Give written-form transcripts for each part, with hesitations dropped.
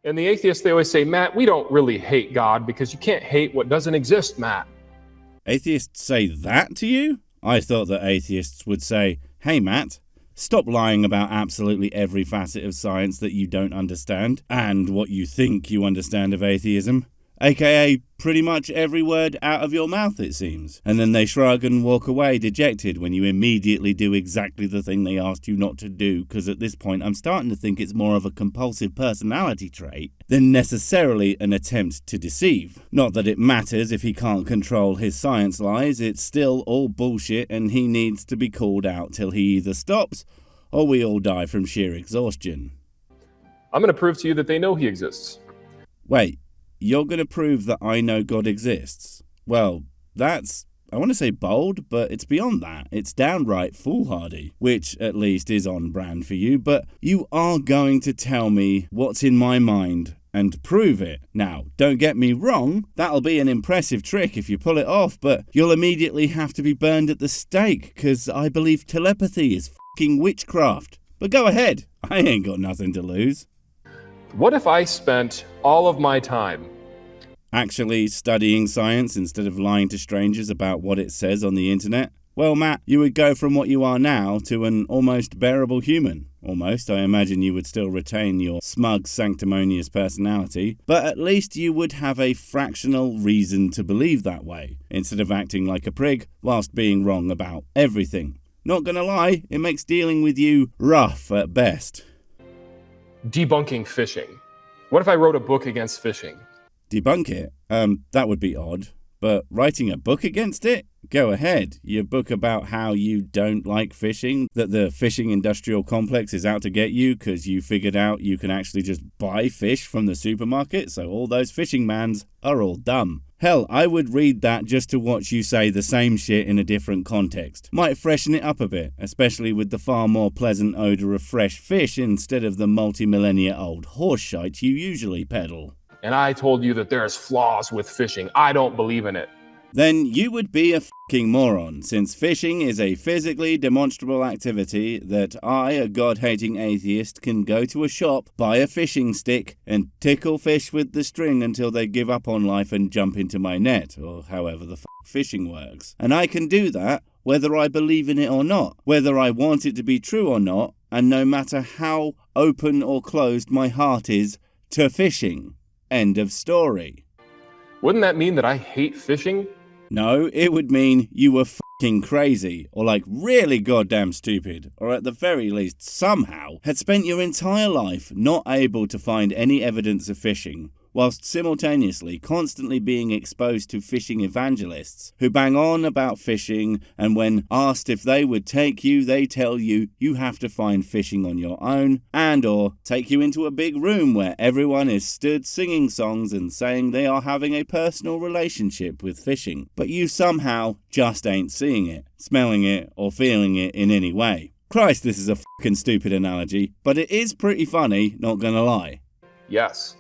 And the atheists, they always say, Matt, we don't really hate God because you can't hate what doesn't exist, Matt. Atheists say that to you? I thought that atheists would say, hey Matt, stop lying about absolutely every facet of science that you don't understand and what you think you understand of atheism. AKA pretty much every word out of your mouth, it seems. And then they shrug and walk away dejected when you immediately do exactly the thing they asked you not to do, because at this point I'm starting to think it's more of a compulsive personality trait than necessarily an attempt to deceive. Not that it matters if he can't control his science lies, it's still all bullshit and he needs to be called out till he either stops or we all die from sheer exhaustion. I'm going to prove to you that they know he exists. Wait. You're going to prove that I know God exists? Well, that's, I want to say bold, but it's beyond that. It's downright foolhardy, which at least is on brand for you, but you are going to tell me what's in my mind and prove it. Now, don't get me wrong, that'll be an impressive trick if you pull it off, but you'll immediately have to be burned at the stake, because I believe telepathy is fucking witchcraft. But go ahead, I ain't got nothing to lose. What if I spent all of my time actually studying science instead of lying to strangers about what it says on the internet? Well, Matt, you would go from what you are now to an almost bearable human. Almost. I imagine you would still retain your smug, sanctimonious personality, but at least you would have a fractional reason to believe that way, instead of acting like a prig whilst being wrong about everything. Not gonna lie, it makes dealing with you rough at best. Debunking phishing. What if I wrote a book against phishing? Debunk it? That would be odd. But writing a book against it? Go ahead. Your book about how you don't like fishing, that the fishing industrial complex is out to get you because you figured out you can actually just buy fish from the supermarket, so all those fishing mans are all dumb. Hell, I would read that just to watch you say the same shit in a different context. Might freshen it up a bit, especially with the far more pleasant odour of fresh fish instead of the multi-millennia old horse shite you usually peddle. And I told you that there's flaws with fishing. I don't believe in it. Then you would be a fucking moron, since fishing is a physically demonstrable activity that I, a god-hating atheist, can go to a shop, buy a fishing stick, and tickle fish with the string until they give up on life and jump into my net, or however the fishing works. And I can do that whether I believe in it or not, whether I want it to be true or not, and no matter how open or closed my heart is to fishing. End of story. Wouldn't that mean that I hate fishing? No, it would mean you were fucking crazy, or like really goddamn stupid, or at the very least somehow had spent your entire life not able to find any evidence of fishing, whilst simultaneously constantly being exposed to fishing evangelists who bang on about fishing, and when asked if they would take you, they tell you you have to find fishing on your own, and or take you into a big room where everyone is stood singing songs and saying they are having a personal relationship with fishing, but you somehow just ain't seeing it, smelling it, or feeling it in any way. Christ, this is a fucking stupid analogy, but it is pretty funny, not gonna lie. Yes.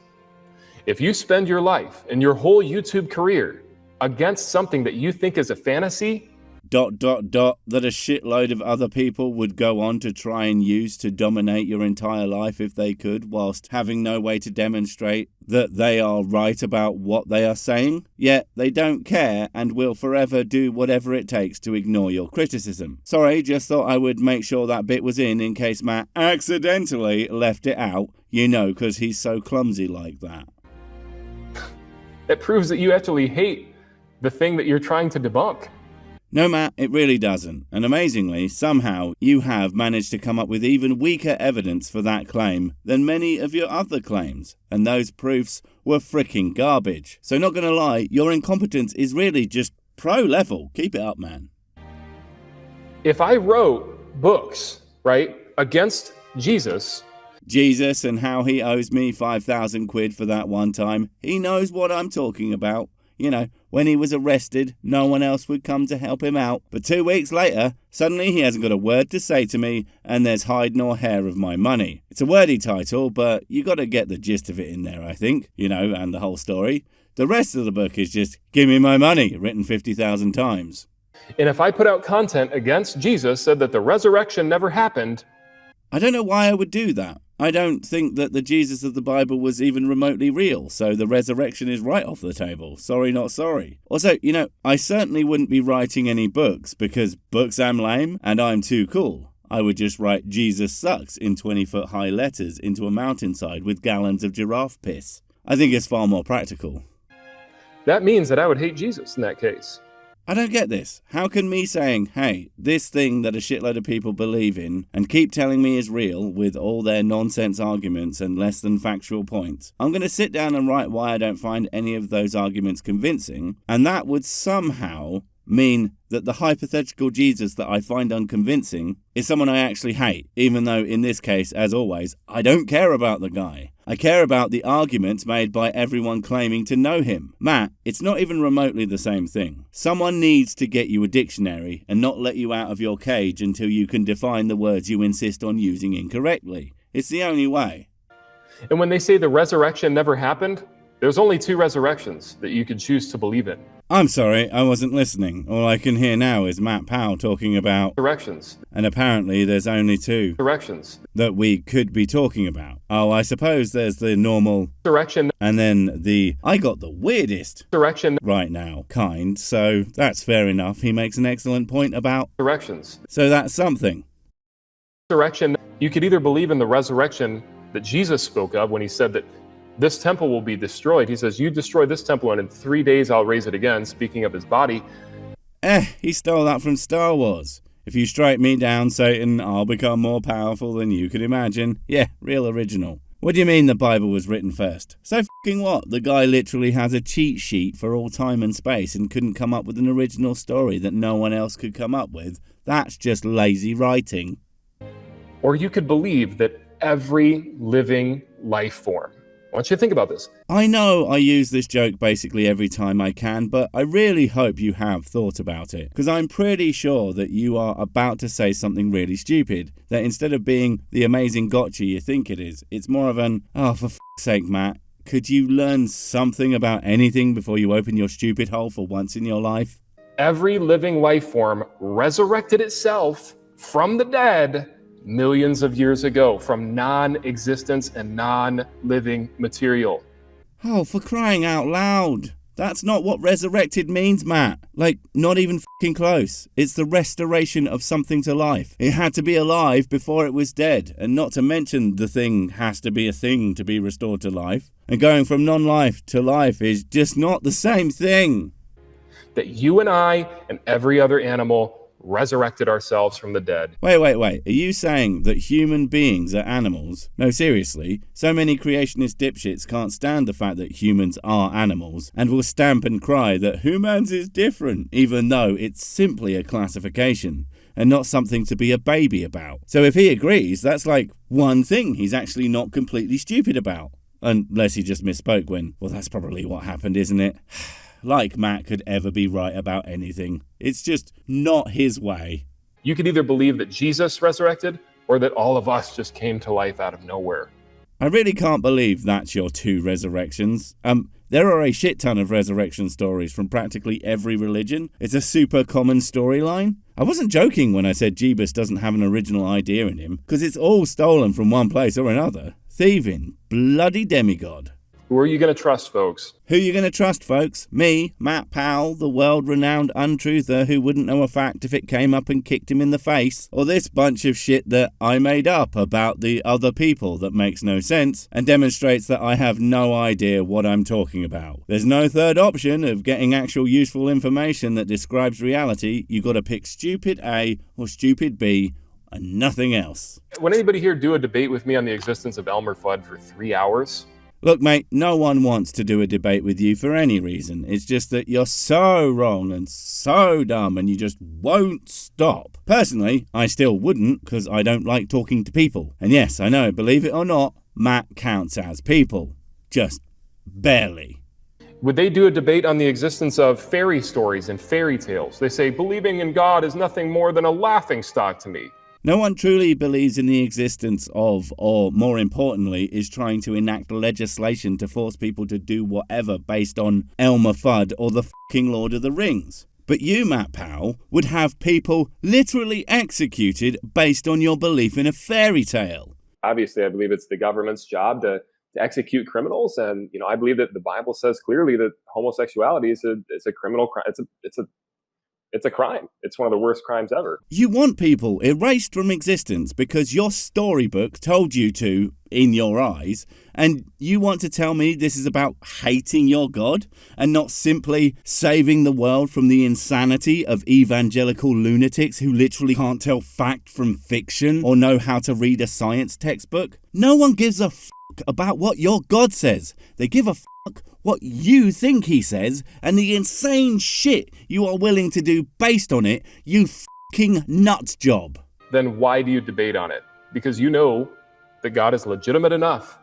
If you spend your life and your whole YouTube career against something that you think is a fantasy, ... that a shitload of other people would go on to try and use to dominate your entire life if they could, whilst having no way to demonstrate that they are right about what they are saying, yet they don't care and will forever do whatever it takes to ignore your criticism. Sorry, just thought I would make sure that bit was in case Matt accidentally left it out, you know, because he's so clumsy like that. It proves that you actually hate the thing that you're trying to debunk. No, Matt, it really doesn't. And amazingly, somehow, you have managed to come up with even weaker evidence for that claim than many of your other claims. And those proofs were fricking garbage. So not gonna lie, your incompetence is really just pro level. Keep it up, man. If I wrote books, right, against Jesus and how he owes me 5,000 quid for that one time, he knows what I'm talking about. You know, when he was arrested, no one else would come to help him out. But 2 weeks later, suddenly he hasn't got a word to say to me, and there's hide nor hair of my money. It's a wordy title, but you got to get the gist of it in there, I think, you know, and the whole story. The rest of the book is just, give me my money, written 50,000 times. And if I put out content against Jesus, said that the resurrection never happened, I don't know why I would do that. I don't think that the Jesus of the Bible was even remotely real, so the resurrection is right off the table. Sorry, not sorry. Also, I certainly wouldn't be writing any books, because books am lame and I'm too cool. I would just write Jesus sucks in 20-foot high letters into a mountainside with gallons of giraffe piss. I think it's far more practical. That means that I would hate Jesus in that case. I don't get this. How can me saying, hey, this thing that a shitload of people believe in and keep telling me is real with all their nonsense arguments and less than factual points, I'm going to sit down and write why I don't find any of those arguments convincing, and that would somehow mean that the hypothetical Jesus that I find unconvincing is someone I actually hate, even though in this case, as always, I don't care about the guy. I care about the arguments made by everyone claiming to know him. Matt, it's not even remotely the same thing. Someone needs to get you a dictionary and not let you out of your cage until you can define the words you insist on using incorrectly. It's the only way. And when they say the resurrection never happened, there's only 2 resurrections that you could choose to believe in. I'm sorry, I wasn't listening. All I can hear now is Matt Powell talking about Resurrections. And apparently there's only 2 Resurrections. that we could be talking about. Oh, I suppose there's the normal Resurrection. and then the I got the weirdest Resurrection. right now kind, so that's fair enough. He makes an excellent point about Resurrections. so that's something. Resurrection. You could either believe in the resurrection that Jesus spoke of when he said that this temple will be destroyed. He says, you destroy this temple and in 3 days I'll raise it again, speaking of his body. He stole that from Star Wars. If you strike me down, Satan, I'll become more powerful than you could imagine. Yeah, real original. What do you mean the Bible was written first? So fucking what? The guy literally has a cheat sheet for all time and space and couldn't come up with an original story that no one else could come up with. That's just lazy writing. Or you could believe that every living life form. I want you to think about this. I know I use this joke basically every time I can, but I really hope you have thought about it, because I'm pretty sure that you are about to say something really stupid, that instead of being the amazing gotcha you think it is, it's more of an, oh, for f***'s sake, Matt, could you learn something about anything before you open your stupid hole for once in your life? Every living life form resurrected itself from the dead millions of years ago, from non-existence and non-living material. Oh, for crying out loud. That's not what resurrected means, Matt. Like, not even fucking close. It's the restoration of something to life. It had to be alive before it was dead. And not to mention the thing has to be a thing to be restored to life. And going from non-life to life is just not the same thing. That you and I and every other animal resurrected ourselves from the dead. Wait. Are you saying that human beings are animals? No, seriously. So many creationist dipshits can't stand the fact that humans are animals and will stamp and cry that humans is different, even though it's simply a classification and not something to be a baby about. So if he agrees, that's like one thing he's actually not completely stupid about. Unless he just misspoke when, well, that's probably what happened, isn't it? Like Matt could ever be right about anything. It's just not his way. You could either believe that Jesus resurrected or that all of us just came to life out of nowhere. I really can't believe that's your 2 resurrections. There are a shit ton of resurrection stories from practically every religion. It's a super common storyline. I wasn't joking when I said Jeebus doesn't have an original idea in him, because it's all stolen from one place or another. Thieving. Bloody demigod. Who are you going to trust, folks? Who you going to trust, folks? Me, Matt Powell, the world-renowned untruther who wouldn't know a fact if it came up and kicked him in the face? Or this bunch of shit that I made up about the other people that makes no sense and demonstrates that I have no idea what I'm talking about? There's no third option of getting actual useful information that describes reality. You gotta pick stupid A or stupid B and nothing else. Would anybody here do a debate with me on the existence of Elmer Fudd for 3 hours? Look, mate, no one wants to do a debate with you for any reason. It's just that you're so wrong and so dumb and you just won't stop. Personally, I still wouldn't because I don't like talking to people. And yes, I know, believe it or not, Matt counts as people. Just barely. Would they do a debate on the existence of fairy stories and fairy tales? They say believing in God is nothing more than a laughingstock to me. No one truly believes in the existence of, or more importantly, is trying to enact legislation to force people to do whatever based on Elmer Fudd or the fucking Lord of the Rings. But you, Matt Powell, would have people literally executed based on your belief in a fairy tale. Obviously, I believe it's the government's job to execute criminals, and I believe that the Bible says clearly that homosexuality is a criminal crime. It's a crime. It's one of the worst crimes ever. You want people erased from existence because your storybook told you to, in your eyes, and you want to tell me this is about hating your God and not simply saving the world from the insanity of evangelical lunatics who literally can't tell fact from fiction or know how to read a science textbook? No one gives a fuck about what your God says. They give a fuck what you think he says and the insane shit you are willing to do based on it, you fucking nut job. Then why do you debate on it? Because you know that God is legitimate enough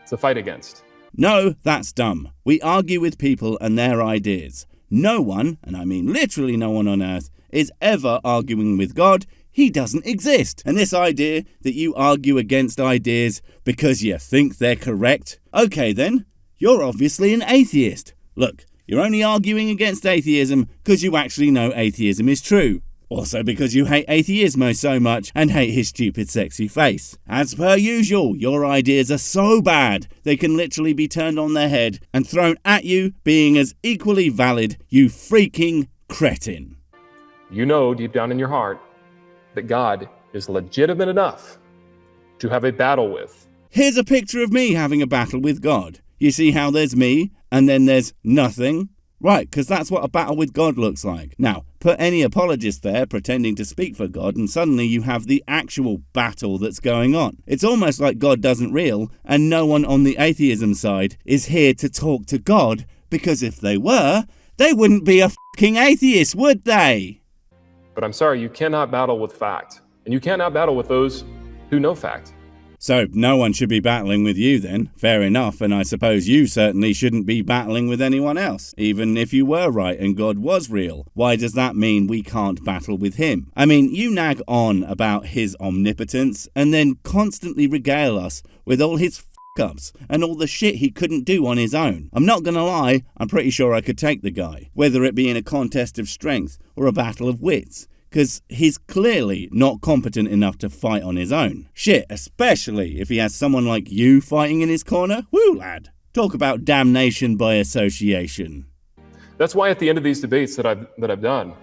to fight against. No, that's dumb. We argue with people and their ideas. No one, and I mean literally no one on earth, is ever arguing with God. He doesn't exist. And this idea that you argue against ideas because you think they're correct, okay then, you're obviously an atheist. Look, you're only arguing against atheism because you actually know atheism is true. Also because you hate atheismo so much and hate his stupid sexy face. As per usual, your ideas are so bad they can literally be turned on their head and thrown at you, being as equally valid, you freaking cretin. You know deep down in your heart that God is legitimate enough to have a battle with. Here's a picture of me having a battle with God. You see how there's me and then there's nothing? Right, because that's what a battle with God looks like. Now, put any apologist there pretending to speak for God and suddenly you have the actual battle that's going on. It's almost like God doesn't real and no one on the atheism side is here to talk to God, because if they were, they wouldn't be a fucking atheist, would they? But I'm sorry, you cannot battle with fact. And you cannot battle with those who know fact. So no one should be battling with you then, fair enough, and I suppose you certainly shouldn't be battling with anyone else, even if you were right and God was real. Why does that mean we can't battle with him? I mean, you nag on about his omnipotence and then constantly regale us with all his f***ups and all the shit he couldn't do on his own. I'm not gonna lie, I'm pretty sure I could take the guy, whether it be in a contest of strength or a battle of wits. Because he's clearly not competent enough to fight on his own. Shit, especially if he has someone like you fighting in his corner. Woo, lad. Talk about damnation by association. That's why at the end of these debates that I've done,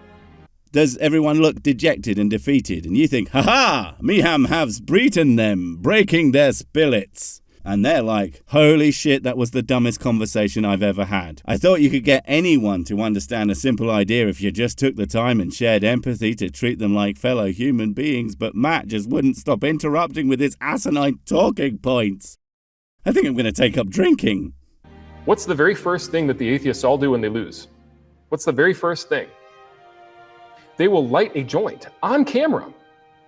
does everyone look dejected and defeated, and you think, ha-ha, me ham haves beaten them, breaking their spirits. And they're like, holy shit, that was the dumbest conversation I've ever had. I thought you could get anyone to understand a simple idea if you just took the time and shared empathy to treat them like fellow human beings, but Matt just wouldn't stop interrupting with his asinine talking points. I think I'm going to take up drinking. What's the very first thing that the atheists all do when they lose? What's the very first thing? They will light a joint on camera.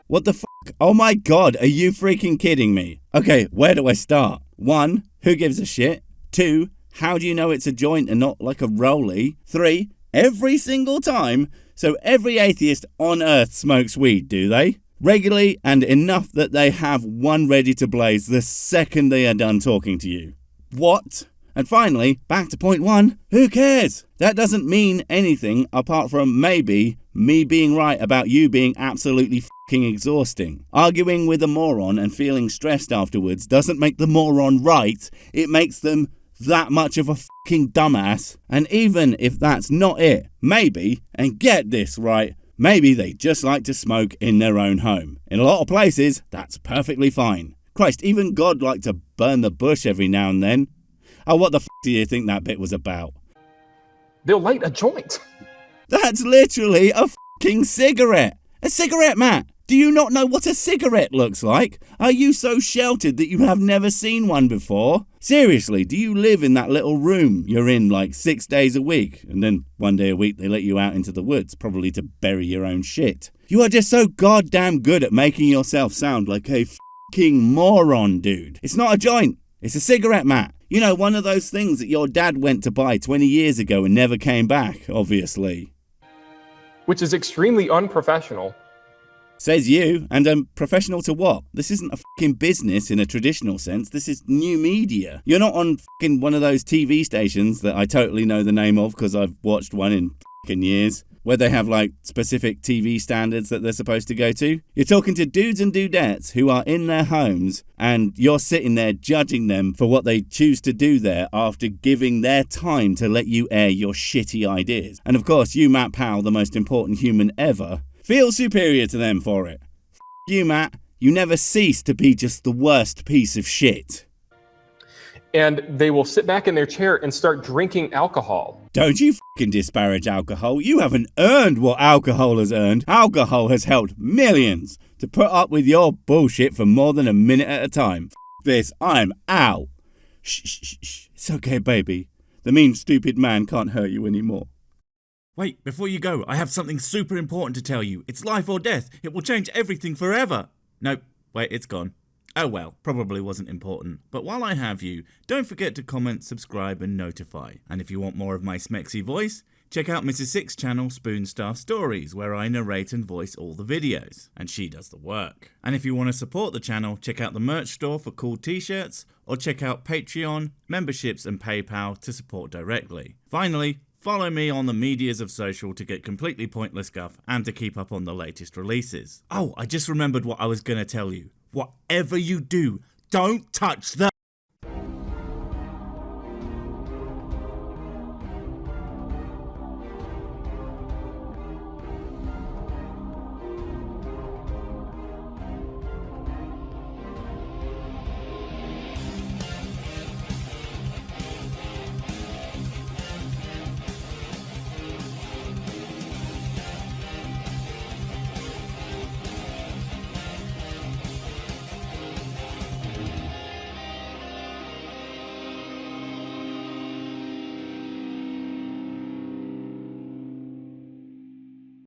What the fuck? Oh my god, are you freaking kidding me? Okay, where do I start? 1, who gives a shit? 2, how do you know it's a joint and not like a rollie? 3, every single time, so every atheist on earth smokes weed, do they? Regularly and enough that they have one ready to blaze the second they are done talking to you. What? And finally, back to point 1, who cares? That doesn't mean anything apart from maybe me being right about you being absolutely fucking exhausting. Arguing with a moron and feeling stressed afterwards doesn't make the moron right, it makes them that much of a fucking dumbass. And even if that's not it, maybe, and get this right, maybe they just like to smoke in their own home. In a lot of places, that's perfectly fine. Christ, even God liked to burn the bush every now and then. Oh, what the f*** do you think that bit was about? They'll light a joint. That's literally a fucking cigarette. A cigarette, Matt. Do you not know what a cigarette looks like? Are you so sheltered that you have never seen one before? Seriously, do you live in that little room you're in like 6 days a week? And then one day a week they let you out into the woods, probably to bury your own shit. You are just so goddamn good at making yourself sound like a fucking moron, dude. It's not a joint. It's a cigarette, Matt. You know, one of those things that your dad went to buy 20 years ago and never came back, obviously. Which is extremely unprofessional. Says you, and professional to what? This isn't a fucking business in a traditional sense, this is new media. You're not on fucking one of those TV stations that I totally know the name of because I've watched one in fucking years, where they have like specific TV standards that they're supposed to go to. You're talking to dudes and dudettes who are in their homes and you're sitting there judging them for what they choose to do there after giving their time to let you air your shitty ideas. And of course, you, Matt Powell, the most important human ever, feel superior to them for it. You, Matt, you never cease to be just the worst piece of shit. And they will sit back in their chair and start drinking alcohol. Don't you fucking disparage alcohol. You haven't earned what alcohol has earned. Alcohol has helped millions to put up with your bullshit for more than a minute at a time. This, I'm out. Shh. It's okay, baby. The mean, stupid man can't hurt you anymore. Wait, before you go, I have something super important to tell you. It's life or death. It will change everything forever. Nope, wait, it's gone. Oh well, probably wasn't important. But while I have you, don't forget to comment, subscribe and notify. And if you want more of my smexy voice, check out Mrs. Six's channel Spoonstaff Stories, where I narrate and voice all the videos. And she does the work. And if you want to support the channel, check out the merch store for cool t-shirts, or check out Patreon, memberships and PayPal to support directly. Finally, follow me on the medias of social to get completely pointless guff and to keep up on the latest releases. Oh, I just remembered what I was going to tell you. Whatever you do, don't touch the